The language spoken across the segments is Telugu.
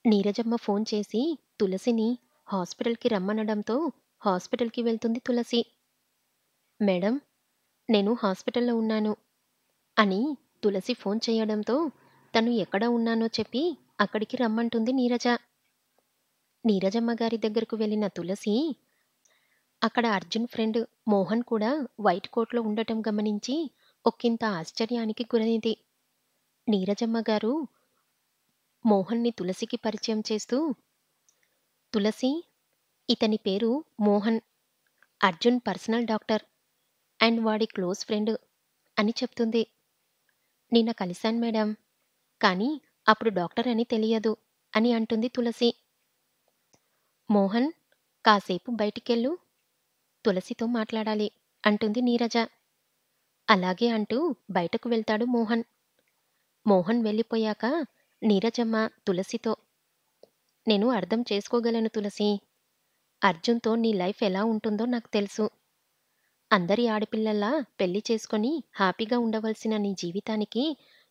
నీరజమ్మ ఫోన్ చేసి తులసిని హాస్పిటల్‌కి రమ్మనడంతో హాస్పిటల్‌కి వెళ్తుంది తులసి. మేడం, నేను హాస్పిటల్‌లో ఉన్నాను అని తులసి ఫోన్ చేయడంతో తను ఎక్కడ ఉన్నానో చెప్పి అక్కడికి రమ్మంటుంది నీరజ. నీరజమ్మ గారి దగ్గరకు వెళ్ళిన తులసి అక్కడ అర్జున్ ఫ్రెండ్ మోహన్ కూడా వైట్ కోట్‌లో ఉండటం గమనించి ఒకింత ఆశ్చర్యానికి గురైంది. నీరజమ్మ గారు మోహన్‌ని తులసికి పరిచయం చేస్తూ, "తులసి, ఇతని పేరు Mohan. Arjun personal doctor and వాడి క్లోజ్ ఫ్రెండ్" అని చెప్తుంది. "నిన్న కలిసాను మేడం. కానీ అప్పుడు డాక్టర్ అని తెలియదు" అని అంటుంది తులసి. "మోహన్, కాసేపు బయటికెళ్ళు. తులసితో మాట్లాడాలి" అంటుంది నీరజ. అలాగే అంటూ బయటకు వెళ్తాడు మోహన్. మోహన్ వెళ్ళిపోయాక నీరజమ్మ తులసితో, "నేను అర్థం చేసుకోగలను తులసి. అర్జున్‌తో నీ లైఫ్ ఎలా ఉంటుందో నాకు తెలుసు. అందరి ఆడపిల్లల్లా పెళ్లి చేసుకొని హ్యాపీగా ఉండవలసిన నీ జీవితానికి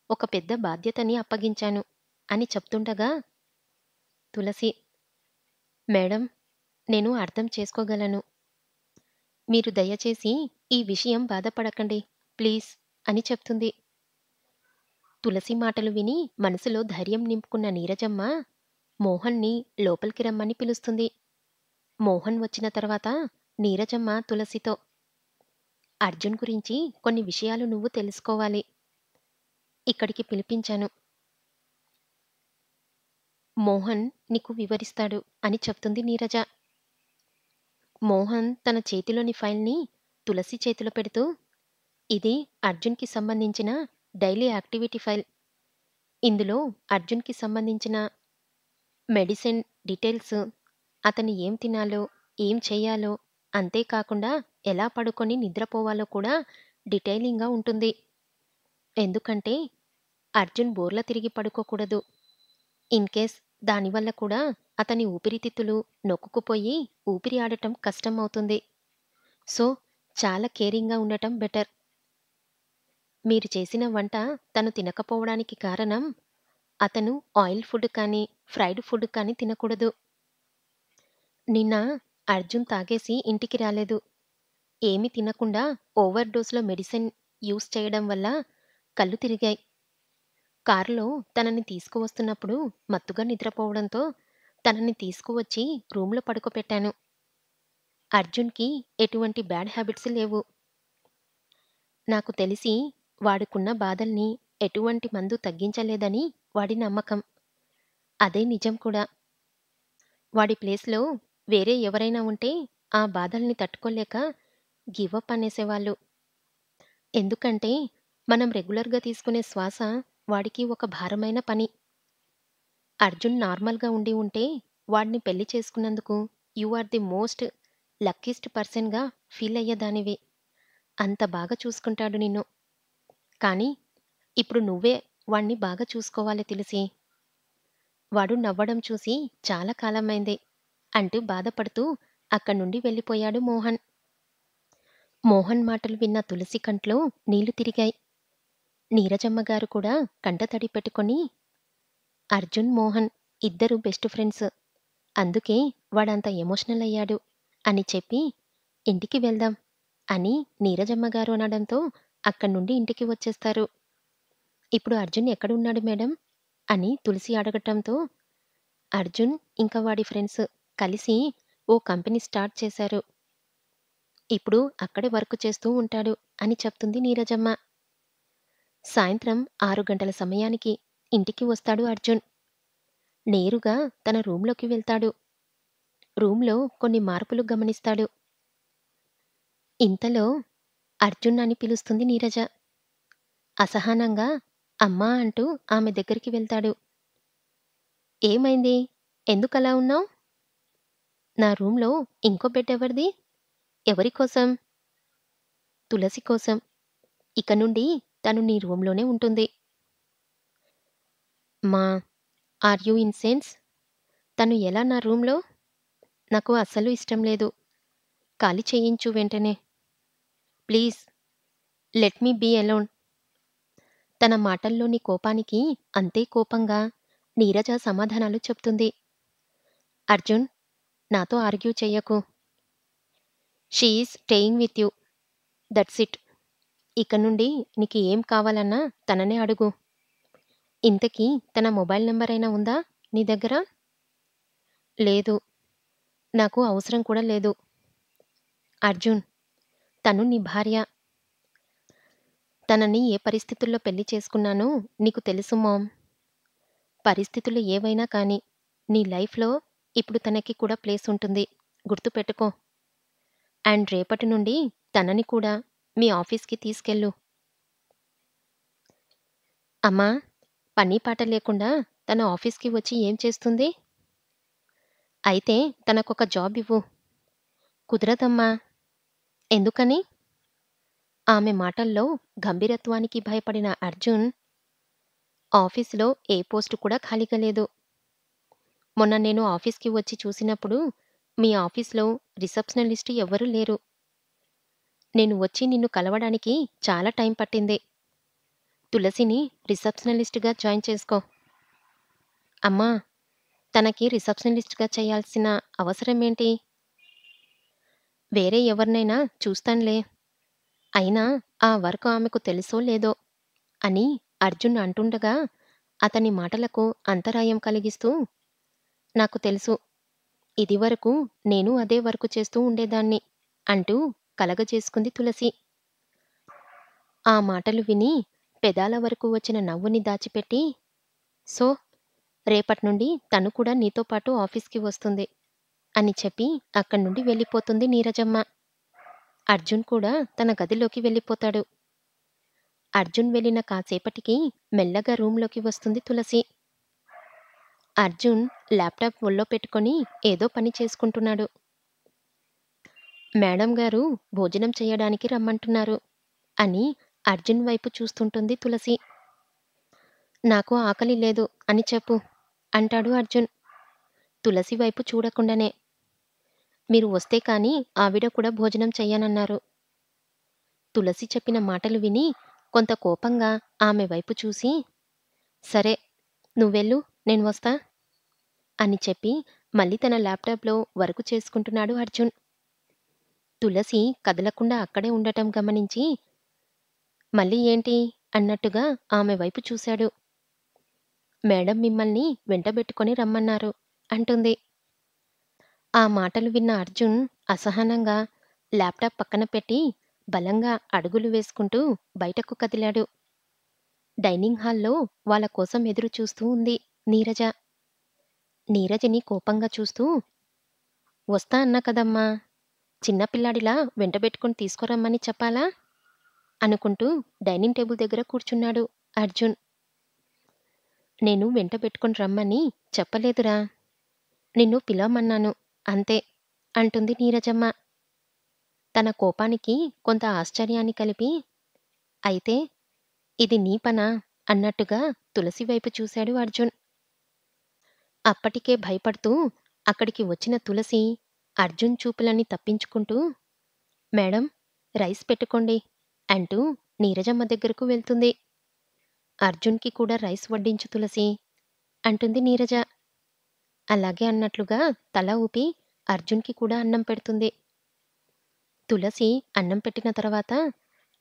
ఒక పెద్ద బాధ్యతని అప్పగించాను" అని చెప్తుండగా తులసి, "మేడం, నేను అర్థం చేసుకోగలను. మీరు దయచేసి ఈ విషయం బాధపడకండి ప్లీజ్" అని చెప్తుంది. తులసి మాటలు విని మనసులో ధైర్యం నింపుకున్న నీరజమ్మ మోహన్‌ని లోపలికి రమ్మని పిలుస్తుంది. మోహన్ వచ్చిన తర్వాత నీరజమ్మ తులసితో, "అర్జున్ గురించి కొన్ని విషయాలు నువ్వు తెలుసుకోవాలి. ఇక్కడికి పిలిపించాను. మోహన్ నీకు వివరిస్తాడు" అని చెప్తుంది నీరజ. మోహన్ తన చేతిలోని ఫైల్‌ని తులసి చేతిలో పెడుతూ, "ఇది అర్జున్‌కి సంబంధించిన డైలీ యాక్టివిటీ ఫైల్. ఇందులో అర్జున్‌కి సంబంధించిన మెడిసిన్ డీటెయిల్స్, అతను ఏం తినాలో, ఏం చేయాలో, అంతేకాకుండా ఎలా పడుకొని నిద్రపోవాలో కూడా డీటెయిలింగ్‌గా ఉంటుంది. ఎందుకంటే అర్జున్ బోర్ల తిరిగి పడుకోకూడదు. ఇన్‌కేస్ దానివల్ల కూడా అతని ఊపిరితిత్తులు నొక్కుకుపోయి ఊపిరి ఆడటం కష్టం అవుతుంది. సో, చాలా కేరింగ్‌గా ఉండటం బెటర్. మీరు చేసిన వంట తను తినకపోవడానికి కారణం అతను ఆయిల్ ఫుడ్ కానీ, ఫ్రైడ్ ఫుడ్ కానీ తినకూడదు. నిన్న అర్జున్ తాగేసి ఇంటికి రాలేదు. ఏమీ తినకుండా ఓవర్ డోస్‌లో మెడిసిన్ యూజ్ చేయడం వల్ల కళ్ళు తిరిగాయి. కారులో తనని తీసుకువస్తున్నప్పుడు మత్తుగా నిద్రపోవడంతో తనని తీసుకువచ్చి రూమ్‌లో పడుకోపెట్టాను. అర్జున్‌కి ఎటువంటి బ్యాడ్ హ్యాబిట్స్ లేవు. నాకు తెలిసి వాడికున్న బాధల్ని ఎటువంటి మందు తగ్గించలేదని వాడి నమ్మకం. అదే నిజం కూడా. వాడి ప్లేస్‌లో వేరే ఎవరైనా ఉంటే ఆ బాధల్ని తట్టుకోలేక గివ్ అప్ అనేసేవాళ్ళు. ఎందుకంటే మనం రెగ్యులర్‌గా తీసుకునే శ్వాస వాడికి ఒక భారమైన పని. అర్జున్ నార్మల్‌గా ఉండి ఉంటే వాడిని పెళ్లి చేసుకున్నందుకు you are the most luckiest పర్సన్‌గా ఫీల్ అయ్యేదానివి. అంత బాగా చూసుకుంటాడు నిన్ను. కానీ ఇప్పుడు నువ్వే వాణ్ణి బాగా చూసుకోవాలి తులసి. వాడు నవ్వడం చూసి చాలా కాలమైంది అంటూ బాధపడుతూ అక్కడి నుండి వెళ్ళిపోయాడు మోహన్. మోహన్ మాటలు విన్న తులసి కంట్లో నీళ్లు తిరిగాయి. నీరజమ్మ గారు కూడా కంటతడి పెట్టుకొని, "అర్జున్, మోహన్ ఇద్దరు బెస్ట్ ఫ్రెండ్స్. అందుకే వాడంత ఎమోషనల్ అయ్యాడు" అని చెప్పి, "ఇంటికి వెళ్దాం" అని నీరజమ్మ గారు అనడంతో అక్కడి నుండి ఇంటికి వచ్చేస్తారు. "ఇప్పుడు అర్జున్ ఎక్కడున్నాడు మేడం?" అని తులసి అడగటంతో, "అర్జున్ ఇంకా వాడి ఫ్రెండ్స్ కలిసి ఓ కంపెనీ స్టార్ట్ చేశారు. ఇప్పుడు అక్కడే వర్క్ చేస్తూ ఉంటాడు" అని చెప్తుంది నీరజమ్మ. సాయంత్రం 6 గంటల సమయానికి ఇంటికి వస్తాడు అర్జున్. నేరుగా తన రూంలోకి వెళ్తాడు. రూంలో కొన్ని మార్పులు గమనిస్తాడు. ఇంతలో అర్జున్ అని పిలుస్తుంది నీరజ. అసహనంగా అమ్మా అంటూ ఆమె దగ్గరికి వెళ్తాడు. "ఏమైంది? ఎందుకలా ఉన్నావు?" "నా రూంలో ఇంకో బెడ్ ఎవరిది? ఎవరి కోసం?" "తులసి కోసం. ఇక నుండి తను నీ రూంలోనే ఉంటుంది." "మా ఆర్ యూ ఇన్ సెన్స్? తను ఎలా నా రూంలో? నాకు అస్సలు ఇష్టం లేదు. ఖాళీ చేయించు వెంటనే. Please let me be alone." తన మాటల్లోని కోపానికి అంతే కోపంగా నీరజ సమాధానాలు చెప్తుంది. అర్జున్, నాతో ఆర్గ్యూ చెయ్యకు. She is staying with you. That's it. ఇక నుండి నీకు ఏం కావాలన్నా తననే అడుగు. ఇంతకీ తన మొబైల్ నంబర్ అయినా ఉందా నీ దగ్గర? లేదు. నాకు అవసరం కూడా లేదు. అర్జున్, తను నీ భార్య. తనని ఏ పరిస్థితుల్లో పెళ్లి చేసుకున్నానో నీకు తెలుసు మామ్. పరిస్థితులు ఏవైనా కానీ నీ లైఫ్‌లో ఇప్పుడు తనకి కూడా ప్లేస్ ఉంటుంది. గుర్తుపెట్టుకో. అండ్ రేపటి నుండి తనని కూడా మీ ఆఫీస్‌కి తీసుకెళ్ళు. అమ్మా, పని పాట లేకుండా తన ఆఫీస్‌కి వచ్చి ఏం చేస్తుంది? అయితే తనకొక జాబ్ ఇవ్వు. కుదరదమ్మా. ఎందుకని? ఆమె మాటల్లో గంభీరత్వానికి భయపడిన అర్జున్, ఆఫీసులో ఏ పోస్టు కూడా ఖాళీగా లేదు. మొన్న నేను ఆఫీస్‌కి వచ్చి చూసినప్పుడు మీ ఆఫీస్‌లో రిసెప్షనలిస్ట్ ఎవ్వరూ లేరు. నేను వచ్చి నిన్ను కలవడానికి చాలా టైం పట్టింది. తులసిని రిసెప్షనలిస్ట్‌గా జాయిన్ చేసుకో. అమ్మా, తనకి రిసెప్షనలిస్ట్‌గా చేయాల్సిన అవసరమేంటి? వేరే ఎవరినైనా చూస్తాన్లే. అయినా ఆ వర్క్ ఆమెకు తెలుసో లేదో అని అర్జున్ అంటుండగా అతని మాటలకు అంతరాయం కలిగిస్తూ, నాకు తెలుసు. ఇదివరకు నేను అదే వర్క్ చేస్తూ ఉండేదాన్ని అంటూ కలగజేసుకుంది తులసి. ఆ మాటలు విని పెదాల వరకు వచ్చిన నవ్వుని దాచిపెట్టి, సో, రేపట్నుండి తను కూడా నీతో పాటు ఆఫీస్‌కి వస్తుంది అని చెప్పి అక్కడి నుండి వెళ్ళిపోతుంది నీరజమ్మ. అర్జున్ కూడా తన గదిలోకి వెళ్ళిపోతాడు. అర్జున్ వెళ్ళిన కాసేపటికి మెల్లగా రూంలోకి వస్తుంది తులసి. అర్జున్ ల్యాప్‌టాప్ ఒళ్ళో పెట్టుకొని ఏదో పని చేసుకుంటున్నాడు. మేడం గారు భోజనం చెయ్యడానికి రమ్మంటున్నారు అని అర్జున్ వైపు చూస్తుంటుంది తులసి. నాకు ఆకలి లేదు అని చెప్పు అంటాడు అర్జున్ తులసి వైపు చూడకుండానే. మీరు వస్తే కానీ ఆవిడ కూడా భోజనం చెయ్యనన్నారు. తులసి చెప్పిన మాటలు విని కొంత కోపంగా ఆమె వైపు చూసి, సరే, నువ్వెళ్ళు, నేను వస్తా అని చెప్పి మళ్ళీ తన ల్యాప్‌టాప్‌లో వర్క్ చేసుకుంటున్నాడు అర్జున్. తులసి కదలకుండా అక్కడే ఉండటం గమనించి, మళ్ళీ ఏంటి అన్నట్టుగా ఆమె వైపు చూశాడు. మేడం మిమ్మల్ని వెంటబెట్టుకొని రమ్మన్నారు అంటుంది. ఆ మాటలు విన్న అర్జున్ అసహనంగా ల్యాప్‌టాప్ పక్కన పెట్టి బలంగా అడుగులు వేసుకుంటూ బయటకు కదిలాడు. డైనింగ్ హాల్‌లో వాళ్ళ కోసం ఎదురు చూస్తూ ఉంది నీరజ. నీరజని కోపంగా చూస్తూ, వస్తా అన్నా కదమ్మా! చిన్న పిల్లాడిలా వెంటబెట్టుకొని తీసుకురమ్మని చెప్పాలా? అనుకుంటూ డైనింగ్ టేబుల్ దగ్గర కూర్చున్నాడు అర్జున్. నేను వెంటబెట్టుకొని రమ్మని చెప్పలేదురా. నిన్ను పిలవమన్నాను అంతే అంటుంది నీరజమ్మ. తన కోపానికి కొంత ఆశ్చర్యాన్ని కలిపి, అయితే ఇది నీ పనా అన్నట్టుగా తులసి వైపు చూశాడు అర్జున్. అప్పటికే భయపడుతూ అక్కడికి వచ్చిన తులసి అర్జున్ చూపులని తప్పించుకుంటూ, మేడం, రైస్ పెట్టుకోండి అంటూ నీరజమ్మ దగ్గరకు వెళ్తుంది. అర్జున్‌కి కూడా రైస్ వడ్డించు తులసి అంటుంది నీరజ. అలాగే అన్నట్లుగా తల ఊపి అర్జున్‌కి కూడా అన్నం పెడుతుంది. తులసి అన్నం పెట్టిన తర్వాత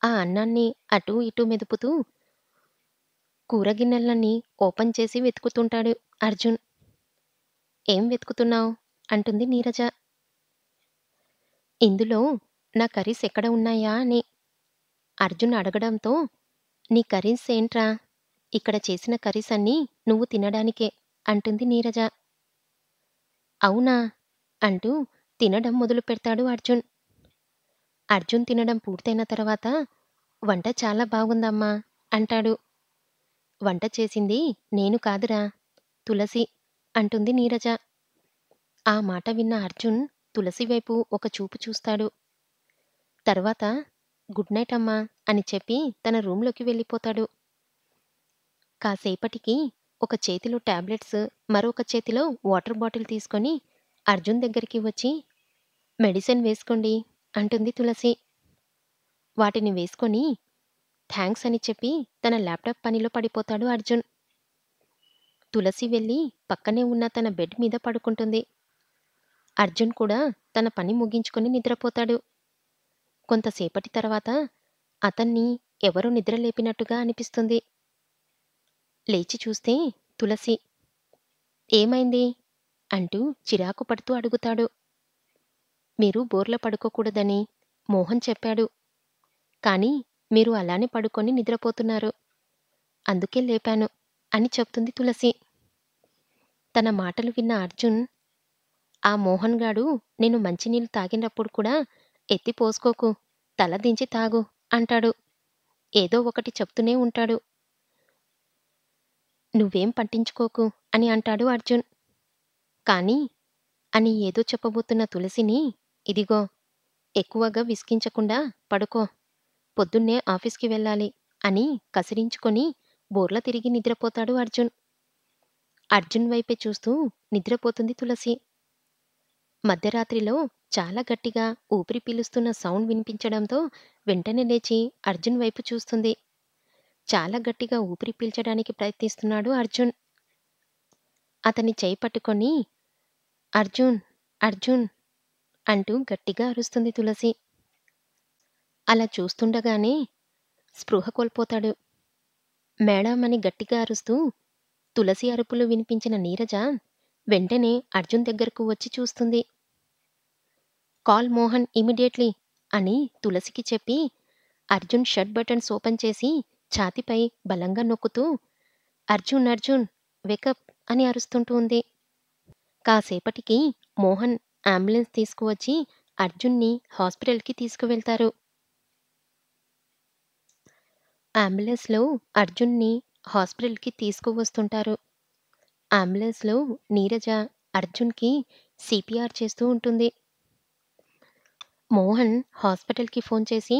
ఆ అన్నాన్ని అటూ ఇటూ మెదుపుతూ కూర గిన్నెలన్నీ ఓపెన్ చేసి వెతుకుతుంటాడు అర్జున్. ఏం వెతుకుతున్నావ్ అంటుంది నీరజ. ఇందులో నా కర్రీస్ ఎక్కడ ఉన్నాయా అని అర్జున్ అడగడంతో, నీ కర్రీస్ ఏంట్రా? ఇక్కడ చేసిన కర్రీస్ అన్నీ నువ్వు తినడానికే అంటుంది నీరజ. అవునా అంటూ తినడం మొదలుపెడతాడు అర్జున్. అర్జున్ తినడం పూర్తయిన తర్వాత, వంట చాలా బాగుందమ్మా అంటాడు. వంట చేసింది నేను కాదురా, తులసి అంటుంది నీరజ. ఆ మాట విన్న అర్జున్ తులసి వైపు ఒక చూపు చూస్తాడు. తర్వాత గుడ్ నైట్ అమ్మా అని చెప్పి తన రూంలోకి వెళ్ళిపోతాడు. కాసేపటికి ఒక చేతిలో టాబ్లెట్స్, మరొక చేతిలో వాటర్ బాటిల్ తీసుకొని అర్జున్ దగ్గరికి వచ్చి, మెడిసిన్ వేసుకోండి అంటుంది తులసి. వాటిని వేసుకొని థాంక్స్ అని చెప్పి తన ల్యాప్‌టాప్ పనిలో పడిపోతాడు అర్జున్. తులసి వెళ్ళి పక్కనే ఉన్న తన బెడ్ మీద పడుకుంటుంది. అర్జున్ కూడా తన పని ముగించుకొని నిద్రపోతాడు. కొంతసేపటి తర్వాత అతన్ని ఎవరో నిద్రలేపినట్టుగా అనిపిస్తుంది. లేచి చూస్తే తులసి. ఏమైంది? అంటూ చిరాకు పడుతూ అడుగుతాడు. మీరు బోర్ల పడుకోకూడదని మోహన్ చెప్పాడు. కానీ మీరు అలానే పడుకొని నిద్రపోతున్నారు. అందుకే లేపాను అని చెప్తుంది తులసి. తన మాటలు విన్న అర్జున్, ఆ మోహన్ గాడు నేను మంచినీళ్ళు తాగినప్పుడు కూడా ఎత్తి పోసుకోకు, తల దించి తాగు అంటాడు. ఏదో ఒకటి చెప్తూనే ఉంటాడు. నువ్వేం పట్టించుకోకు అని అంటాడు అర్జున్. కానీ అని ఏదో చెప్పబోతున్న తులసిని, ఇదిగో ఎక్కువగా విసిగించకుండా పడుకో, పొద్దున్నే ఆఫీస్కి వెళ్ళాలి అని కసిరించుకొని బోర్ల తిరిగి నిద్రపోతాడు అర్జున్. అర్జున్ వైపే చూస్తూ నిద్రపోతుంది తులసి. మధ్యరాత్రిలో చాలా గట్టిగా ఊపిరి పీలుస్తున్న సౌండ్ వినిపించడంతో వెంటనే లేచి అర్జున్ వైపు చూస్తుంది. చాలా గట్టిగా ఊపిరి పీల్చడానికి ప్రయత్నిస్తున్నాడు అర్జున్. అతని చేయి పట్టుకొని అర్జున్, అర్జున్ అంటూ గట్టిగా అరుస్తుంది తులసి. అలా చూస్తుండగానే స్పృహ కోల్పోతాడు. మేడం అని గట్టిగా అరుస్తూ తులసి అరుపులు వినిపించిన నీరజ వెంటనే అర్జున్ దగ్గరకు వచ్చి చూస్తుంది. కాల్ మోహన్ ఇమీడియట్లీ అని తులసికి చెప్పి అర్జున్ షర్ట్ బటన్స్ ఓపెన్ చేసి ఛాతీపై బలంగా నొక్కుతూ అర్జున్, అర్జున్ వేకప్ అని అరుస్తుంటూ ఉంది. కాసేపటికి మోహన్ అంబులెన్స్ తీసుకువచ్చి అర్జున్ని హాస్పిటల్కి తీసుకువెళ్తారు. అంబులెన్స్లో అర్జున్ని హాస్పిటల్కి తీసుకువస్తుంటారు. అంబులెన్స్లో నీరజ అర్జున్కి సిపిఆర్ చేస్తూ ఉంటుంది. మోహన్ హాస్పిటల్కి ఫోన్ చేసి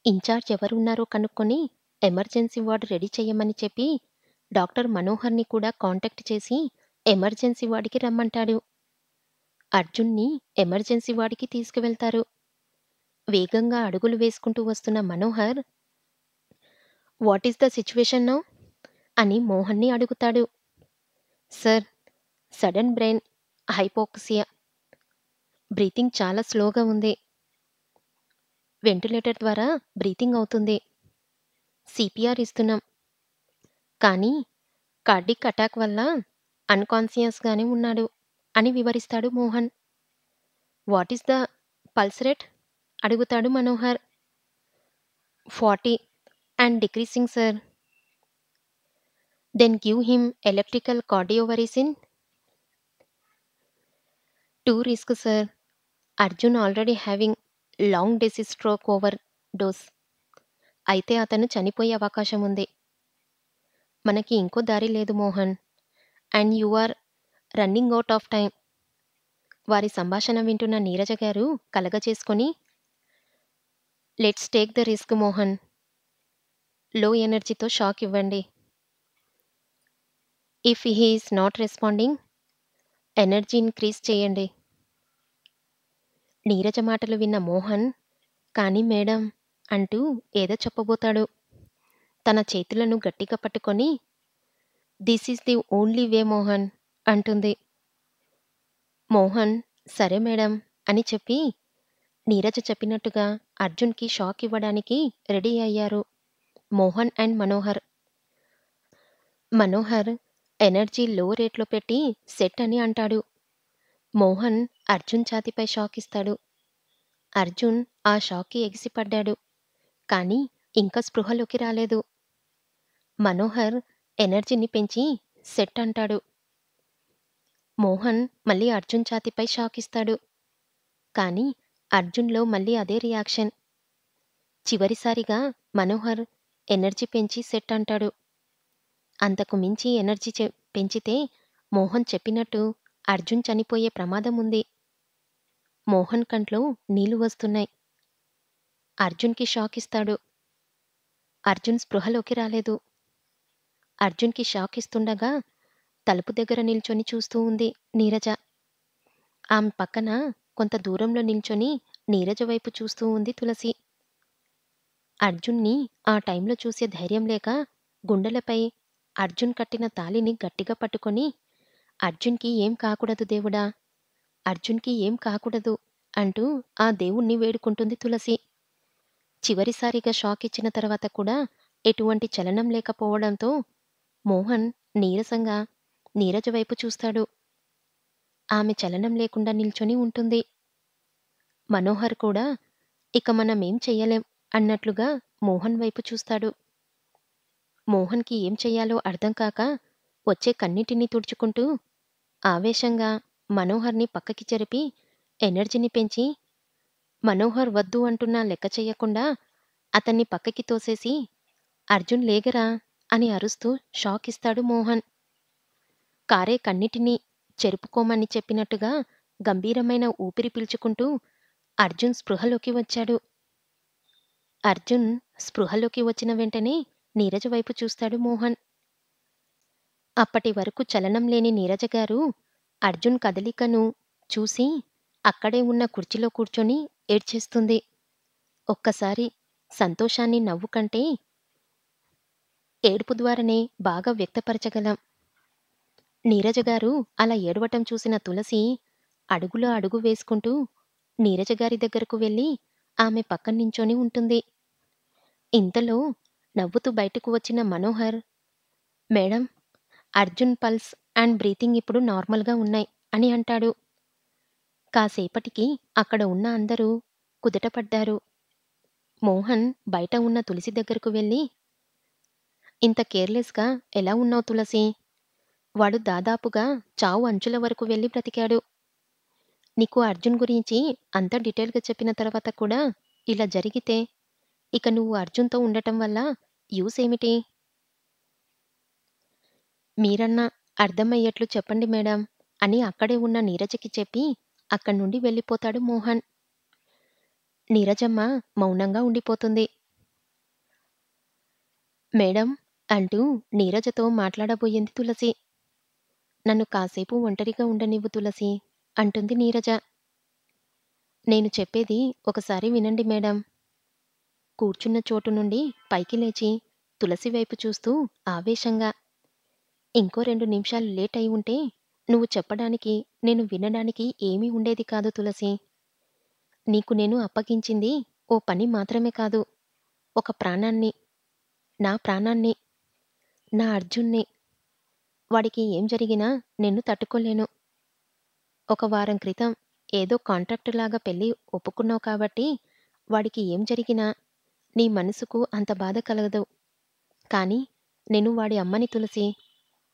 ఇన్ఛార్జ్ ఎవరున్నారో కనుక్కొని ఎమర్జెన్సీ వార్డు రెడీ చేయమని చెప్పి డాక్టర్ మనోహర్ని కూడా కాంటాక్ట్ చేసి ఎమర్జెన్సీ వార్డుకి రమ్మంటాడు. అర్జున్ని ఎమర్జెన్సీ వార్డుకి తీసుకువెళ్తారు. వేగంగా అడుగులు వేసుకుంటూ వస్తున్న Manohar, what is the situation now అని మోహన్ని అడుగుతాడు. Sir, sudden brain hypoxia, breathing చాలా స్లోగా ఉంది. వెంటిలేటర్ ద్వారా బ్రీతింగ్ అవుతుంది. సిపిఆర్ ఇస్తున్నాం. కానీ కార్డిక్ అటాక్ వల్ల అన్కాన్షియస్గానే ఉన్నాడు అని వివరిస్తాడు Mohan. What is the pulse rate అడుగుతాడు Manohar. 40 and decreasing sir. Then give him electrical cardioversion. Too risk sir. Arjun already having lung disease stroke overdose. అయితే అతను చనిపోయే అవకాశం ఉంది. మనకి ఇంకో దారి లేదు Mohan. And you are running out of time. వారి సంభాషణ వింటున్న నీరజ గారు కలగచేసుకొని, let's take the risk Mohan. Low ఎనర్జీతో షాక్ ఇవ్వండి. If he is not responding, energy increase చేయండి. నీరజ మాటలు విన్న మోహన్, కానీ మేడం అంటూ ఏదో చెప్పబోతాడు. తన చేతులను గట్టిగా పట్టుకొని, this is the only way Mohan అంటుంది. మోహన్ సరే మేడం అని చెప్పి నీరజ చెప్పినట్టుగా అర్జున్కి షాక్ ఇవ్వడానికి రెడీ అయ్యారు మోహన్ అండ్ మనోహర్. మనోహర్ ఎనర్జీ లో రేట్లో పెట్టి సెట్ అని అంటాడు. మోహన్ అర్జున్ ఛాతీపై షాక్ ఇస్తాడు. అర్జున్ ఆ షాక్కి ఎగిసిపడ్డాడు. కానీ ఇంకా స్పృహలోకి రాలేదు. మనోహర్ ఎనర్జీని పెంచి సెట్ అంటాడు. మోహన్ మళ్ళీ అర్జున్ ఛాతీపై షాక్ ఇస్తాడు. కానీ అర్జున్లో మళ్ళీ అదే రియాక్షన్. చివరిసారిగా మనోహర్ ఎనర్జీ పెంచి సెట్ అంటాడు. అంతకు మించి ఎనర్జీ పెంచితే మోహన్ చెప్పినట్టు అర్జున్ చనిపోయే ప్రమాదం ఉంది. మోహన్ కంట్లో నీళ్లు వస్తున్నాయి. అర్జున్కి షాక్ ఇస్తాడు. అర్జున్ స్పృహలోకి రాలేదు. అర్జున్కి షాక్ ఇస్తుండగా తలుపు దగ్గర నిల్చొని చూస్తూ ఉంది నీరజ. ఆమె పక్కన కొంత దూరంలో నిల్చొని నీరజ వైపు చూస్తూ ఉంది తులసి. అర్జున్ని ఆ టైంలో చూసే ధైర్యం లేక గుండెలపై అర్జున్ కట్టిన తాళిని గట్టిగా పట్టుకొని, "అర్జున్‌కి ఏం కాకూడదు దేవుడా! అర్జున్‌కి ఏం కాకూడదు" అంటూ ఆ దేవుణ్ణి వేడుకుంటుంది తులసి. చివరిసారిగా షాక్ ఇచ్చిన తర్వాత కూడా ఎటువంటి చలనం లేకపోవడంతో మోహన్ నీరసంగా నీరజ వైపు చూస్తాడు. ఆమె చలనం లేకుండా నిల్చొని ఉంటుంది. మనోహర్ కూడా ఇక మనమేం చెయ్యలేం అన్నట్లుగా మోహన్ వైపు చూస్తాడు. మోహన్‌కి ఏం చెయ్యాలో అర్థం కాక వచ్చే కన్నీటిని తుడుచుకుంటూ ఆవేశంగా మనోహర్‌ని పక్కకి జరిపి ఎనర్జీని పెంచి, మనోహర్ వద్దు అంటున్నా లెక్క చెయ్యకుండా అతన్ని పక్కకి తోసేసి, "అర్జున్ లేగరా" అని అరుస్తూ షాకిస్తాడు మోహన్. కారే కన్నిటిని చెరుపుకోమని చెప్పినట్టుగా గంభీరమైన ఊపిరి పీల్చుకుంటూ అర్జున్ స్పృహలోకి వచ్చాడు. అర్జున్ స్పృహలోకి వచ్చిన వెంటనే నీరజ వైపు చూస్తాడు మోహన్. అప్పటి వరకు చలనం లేని నీరజ గారు అర్జున్ కదలికను చూసి అక్కడే ఉన్న కుర్చీలో కూర్చొని ఏడ్చేస్తుంది. ఒక్కసారి సంతోషాన్ని నవ్వు కంటే ఏడుపు ద్వారానే బాగా వ్యక్తపరచగలం. నీరజ గారు అలా ఏడవటం చూసిన తులసి అడుగులో అడుగు వేసుకుంటూ నీరజ గారి దగ్గరకు వెళ్ళి ఆమె పక్కన నించొని ఉంటుంది. ఇంతలో నవ్వుతూ బయటకు వచ్చిన Manohar, "madam, Arjun pulse and breathing ఇప్పుడు నార్మల్‌గా ఉన్నాయి" అని అంటాడు. కాసేపటికి అక్కడ ఉన్న అందరూ కుదుటపడ్డారు. మోహన్ బయట ఉన్న తులసి దగ్గరకు వెళ్ళి, "ఇంత కేర్‌లెస్‌గా ఎలా ఉన్నావు తులసి? వాడు దాదాపుగా చావు అంచుల వరకు వెళ్లి బ్రతికాడు. నీకు అర్జున్ గురించి అంత డీటెయిల్‌గా చెప్పిన తర్వాత కూడా ఇలా జరిగితే, ఇక నువ్వు అర్జున్‌తో ఉండటం వల్ల యూజ్ ఏమిటి? మీరన్నా అర్థమయ్యేట్లు చెప్పండి మేడం" అని అక్కడే ఉన్న నీరజకి చెప్పి అక్కడి నుండి వెళ్ళిపోతాడు మోహన్. నీరజమ్మ మౌనంగా ఉండిపోతుంది. "మేడం" అంటూ నీరజతో మాట్లాడబోయింది తులసి. "నన్ను కాసేపు ఒంటరిగా ఉండనివ్వు తులసి" అంటుంది నీరజ. "నేను చెప్పేది ఒకసారి వినండి మేడం." కూర్చున్న చోటు నుండి పైకి లేచి తులసి వైపు చూస్తూ ఆవేశంగా, "ఇంకో 2 నిమిషాలు లేట్ అయి ఉంటే నువ్వు చెప్పడానికి, నేను వినడానికి ఏమీ ఉండేది కాదు తులసి. నీకు నేను అప్పగించింది ఓ పని మాత్రమే కాదు, ఒక ప్రాణాన్ని, నా ప్రాణాన్ని, నా అర్జున్‌ని. వాడికి ఏం జరిగినా నిన్ను తట్టుకోలేను. ఒక వారం క్రితం ఏదో కాంట్రాక్టులాగా పెళ్లి ఒప్పుకున్నావు కాబట్టి వాడికి ఏం జరిగినా నీ మనసుకు అంత బాధ కలగదు. కానీ నేను వాడి అమ్మని తులసి.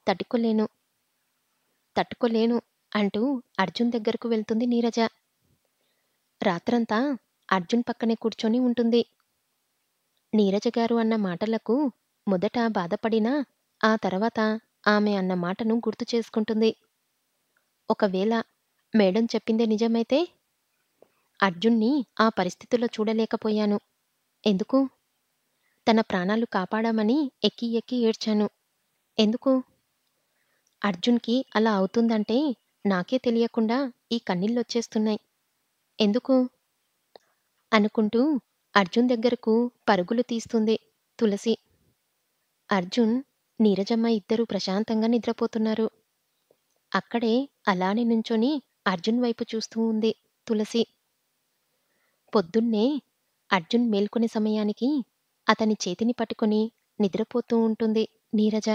తట్టుకోలేను, తట్టుకోలేను" అంటూ అర్జున్ దగ్గరకు వెళ్తుంది నీరజ. రాత్రంతా అర్జున్ పక్కనే కూర్చొని ఉంటుంది. నీరజ గారు అన్న మాటలకు మొదట బాధపడినా ఆ తర్వాత ఆమె అన్న మాటను గుర్తు చేసుకుంటుంది. ఒకవేళ మేడం చెప్పిందే నిజమైతే? అర్జున్ని ఆ పరిస్థితుల్లో చూడలేకపోయాను. ఎందుకు? తన ప్రాణాలు కాపాడామని ఎక్కి ఎక్కి ఏడ్చాను. ఎందుకు? అర్జున్‌కి అలా అవుతుందంటే నాకే తెలియకుండా ఈ కన్నీళ్లొచ్చేస్తున్నాయి. ఎందుకు? అనుకుంటూ అర్జున్ దగ్గరకు పరుగులు తీస్తుంది తులసి. అర్జున్, నీరజమ్మ ఇద్దరూ ప్రశాంతంగా నిద్రపోతున్నారు. అక్కడే అలానే నుంచొని అర్జున్ వైపు చూస్తూ ఉంది తులసి. పొద్దున్నే అర్జున్ మేల్కొనే సమయానికి అతని చేతిని పట్టుకొని నిద్రపోతూ ఉంటుంది నీరజ.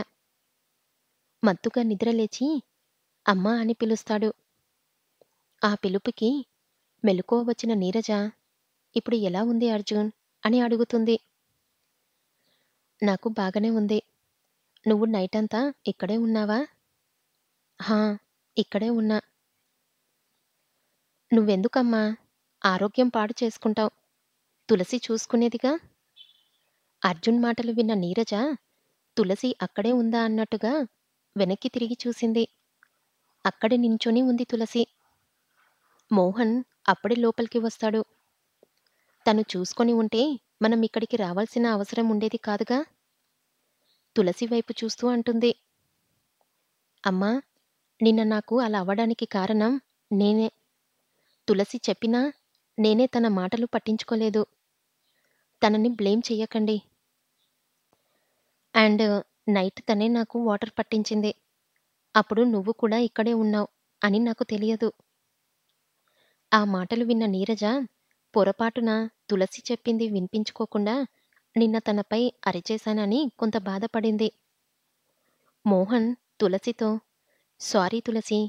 మత్తుగా నిద్రలేచి అమ్మా అని పిలుస్తాడు. ఆ పిలుపుకి మెలకువ వచ్చిన నీరజ, "ఇప్పుడు ఎలా ఉంది అర్జున్" అని అడుగుతుంది. "నాకు బాగానే ఉంది. నువ్వు నైటంతా ఇక్కడే ఉన్నావా?" "హా! ఇక్కడే ఉన్నా." "నువ్వెందుకమ్మా ఆరోగ్యం పాడు చేసుకుంటావ్? తులసి చూసుకునేదిగా." అర్జున్ మాటలు విన్న నీరజ తులసి అక్కడే ఉందా అన్నట్టుగా వెనక్కి తిరిగి చూసింది. అక్కడే నించొని ఉంది తులసి. మోహన్ అప్పుడే లోపలికి వస్తాడు. "తను చూసుకొని ఉంటే మనం ఇక్కడికి రావాల్సిన అవసరం ఉండేది కాదుగా." తులసి వైపు చూస్తూ అంటుంది. "అమ్మా, నిన్న నాకు అలా అవ్వడానికి కారణం నేనే. తులసి చెప్పినా నేనే తన మాటలు పట్టించుకోలేదు. తనని బ్లేమ్ చెయ్యకండి. అండ్ నైట్ తనే నాకు వాటర్ పట్టించింది. అప్పుడు నువ్వు కూడా ఇక్కడే ఉన్నావు అని నాకు తెలియదు. ఆ మాటలు విన్న నీరజ పొరపాటున తులసి చెప్పింది వినిపించుకోకుండా నిన్న తనపై అరిచేశానని కొంత బాధపడింది. మోహన్ తులసితో, సారీ తులసి,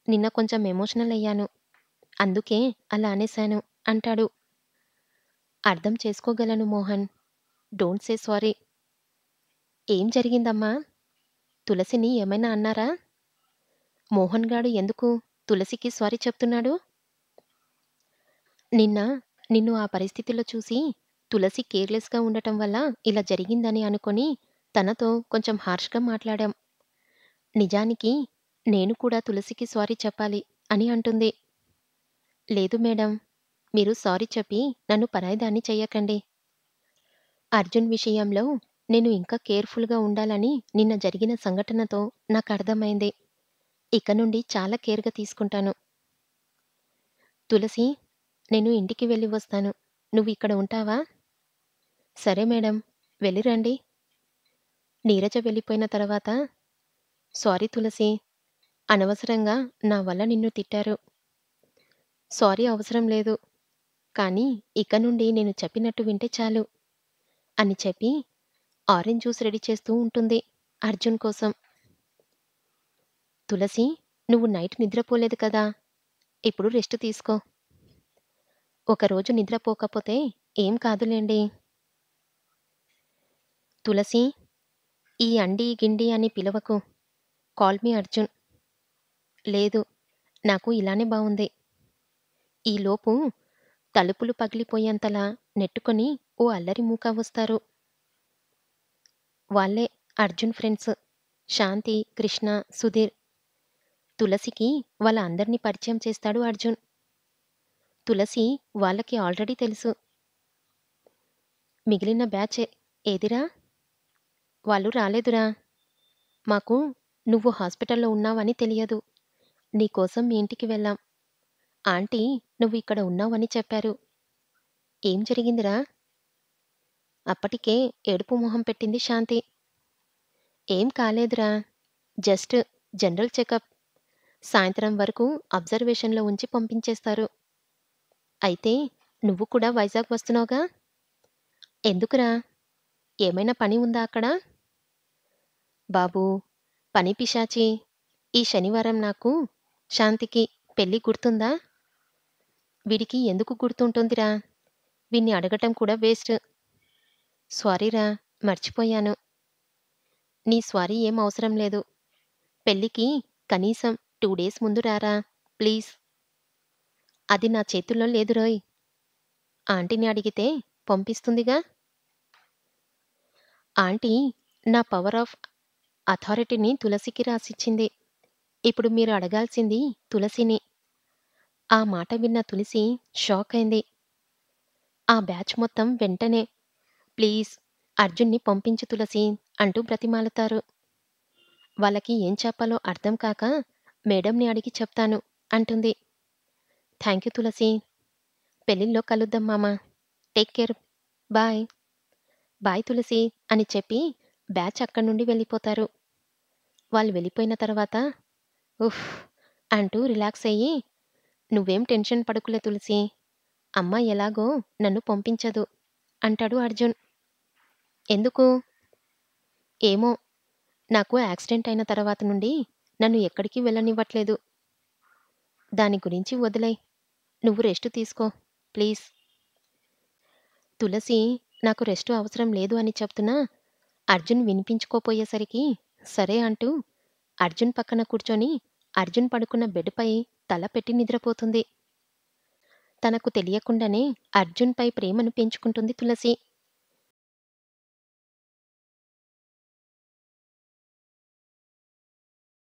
నిన్న కొంచెం ఎమోషనల్ అయ్యాను. అందుకే అలా అనేశాను అంటాడు. అర్థం చేసుకోగలను మోహన్. Don't say sorry. ఏం జరిగిందమ్మా? తులసిని ఏమైనా అన్నారా? మోహన్ గాడు ఎందుకు తులసికి సారీ చెప్తున్నాడు? నిన్న నిన్ను ఆ పరిస్థితిలో చూసి తులసి కేర్‌లెస్‌గా ఉండటం వల్ల ఇలా జరిగిందని అనుకొని తనతో కొంచెం హార్ష్‌గా మాట్లాడాం. నిజానికి నేను కూడా తులసికి సారీ చెప్పాలి అని అంటుంది. లేదు మేడం, మీరు సారీ చెప్పి నన్ను పరాయిదాన్ని చెయ్యకండి. అర్జున్ విషయంలో నేను ఇంకా కేర్‌ఫుల్‌గా ఉండాలని నిన్న జరిగిన సంఘటనతో నాకర్థమైంది. ఇక నుండి చాలా కేర్‌గా తీసుకుంటాను. తులసి, నేను ఇంటికి వెళ్ళి వస్తాను. నువ్వు ఇక్కడ ఉంటావా? సరే మేడం, వెళ్ళిరండి. నీరజ వెళ్ళిపోయిన తర్వాత, సారీ తులసి, అనవసరంగా నా వల్ల నిన్ను తిట్టారు. సారీ అవసరం లేదు. కానీ ఇక నుండి నేను చెప్పినట్టు వింటే చాలు అని చెప్పి ఆరెంజ్ జ్యూస్ రెడీ చేస్తూ ఉంటుంది అర్జున్ కోసం. తులసి, నువ్వు నైట్ నిద్రపోలేదు కదా! ఇప్పుడు రెస్ట్ తీసుకో. ఒకరోజు నిద్రపోకపోతే ఏం కాదులెండి. తులసి, ఈ అండి, గిండి అని పిలవకు. Call me Arjun. లేదు, నాకు ఇలానే బావుంది. ఈలోపు తలుపులు పగిలిపోయేంతలా నెట్టుకొని ఓ అల్లరి మూక వస్తారు. వాళ్ళే అర్జున్ ఫ్రెండ్స్. శాంతి, కృష్ణ, సుధీర్. తులసికి వాళ్ళ అందర్నీ పరిచయం చేస్తాడు అర్జున్. తులసి వాళ్ళకి ఆల్రెడీ తెలుసు. మిగిలిన బ్యాచే. ఏదిరా? వాళ్ళు రాలేదురా. మాకు నువ్వు హాస్పిటల్‌లో ఉన్నావని తెలియదు. నీకోసం మీ ఇంటికి వెళ్ళాం. ఆంటీ నువ్వు ఇక్కడ ఉన్నావని చెప్పారు. ఏం జరిగిందిరా? అప్పటికే ఏడుపు మొహం పెట్టింది శాంతి. ఏం కాలేదురా. Just general checkup. సాయంత్రం వరకు అబ్జర్వేషన్‌లో ఉంచి పంపించేస్తారు. అయితే నువ్వు కూడా వైజాగ్ వస్తున్నావుగా? ఎందుకురా? ఏమైనా పని ఉందా అక్కడ? బాబూ, పని పిశాచి. ఈ శనివారం నాకు, శాంతికి పెళ్లి గుర్తుందా? వీడికి ఎందుకు గుర్తుంటుందిరా? వీణ్ణి అడగటం కూడా వేస్ట్. సారీరా, మర్చిపోయాను. నీ సారీ ఏం అవసరం లేదు. పెళ్ళికి కనీసం 2 డేస్ ముందు రారా ప్లీజ్. అది నా చేతుల్లో లేదురోయ్. ఆంటీని అడిగితే పంపిస్తుందిగా. ఆంటీ నా పవర్ ఆఫ్ అథారిటీని తులసికి రాసిచ్చింది. ఇప్పుడు మీరు అడగాల్సింది తులసిని. ఆ మాట విన్న తులసి షాకైంది. ఆ బ్యాచ్ మొత్తం వెంటనే ప్లీజ్ అర్జున్ని పంపించు తులసి అంటూ బ్రతిమాలతారు. వాళ్ళకి ఏం చెప్పాలో అర్థం కాక మేడంని అడిగి చెప్తాను అంటుంది. థ్యాంక్ యూ తులసి. పెళ్ళిలో కలుద్దాం మామ. Take care. బాయ్. బాయ్ తులసి అని చెప్పి బ్యాచ్ అక్కడి నుండి వెళ్ళిపోతారు. వాళ్ళు వెళ్ళిపోయిన తర్వాత ఉఫ్ అంటూ రిలాక్స్ అయ్యి, నువ్వేం టెన్షన్ పడకులే తులసి. అమ్మ ఎలాగో నన్ను పంపించదు అంటాడు అర్జున్. ఎందుకు? ఏమో, నాకు యాక్సిడెంట్ అయిన తర్వాత నుండి నన్ను ఎక్కడికి వెళ్ళనివ్వట్లేదు. దాని గురించి వదిలేయ్. నువ్వు రెస్ట్ తీసుకో ప్లీజ్. తులసి నాకు రెస్ట్ అవసరం లేదు అని చెప్తున్నా అర్జున్ వినిపించుకోపోయేసరికి సరే అంటూ అర్జున్ పక్కన కూర్చొని అర్జున్ పడుకున్న బెడ్‌పై తల పెట్టి నిద్రపోతుంది. తనకు తెలియకుండానే అర్జున్‌పై ప్రేమను పెంచుకుంటుంది తులసి.